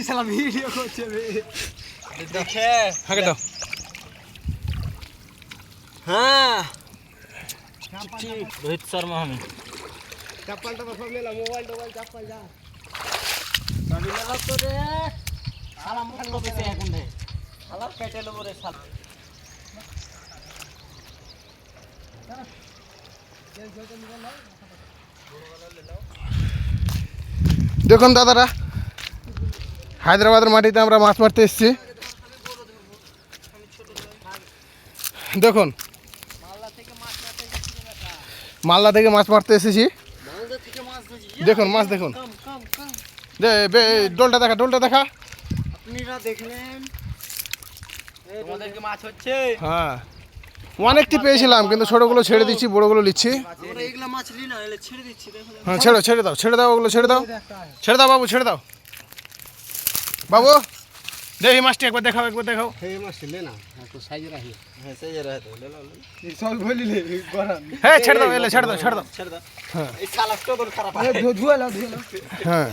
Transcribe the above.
साला वीडियो করছে বে দেখে হাগে দাও হ্যাঁ রোহিত শর্মা আমি चप्पल तो सब ले ला मोबाइल चप्पल जा सभी ले ला तो रे साला मुखन को पैसे এখন রে শালা কেটে লব রে শালা দেখুন দাদারা হায়দ্রাবাদের মাটিতে আমরা মাছ মারতে এসেছি দেখুন মালদা থেকে মাছ মারতে এসেছি দেখুন মাছ দেখুন ডোলটা দেখা আপনারা দেখলেন তোমাদের কি মাছ হচ্ছে হ্যাঁ অনেকটি পেয়েছিলাম কিন্তু ছোটগুলো ছেড়ে দিচ্ছি বড়গুলো নিচ্ছি আমরা এগুলা মাছ নি না এলে ছেড়ে দিচ্ছি দেখো হ্যাঁ ছেড়ে দাও ওগুলো ছেড়ে দাও বাবু ছেড়ে দাও বাবু দেখি মাছটি একবার দেখাও हे माछ ले ना तो साइज रही है साइज रहे तो ले लो ये सब बोली ले गरम হ্যাঁ ছেড়ে দাও छोड़ दो হ্যাঁ इस साला तो खराब है হ্যাঁ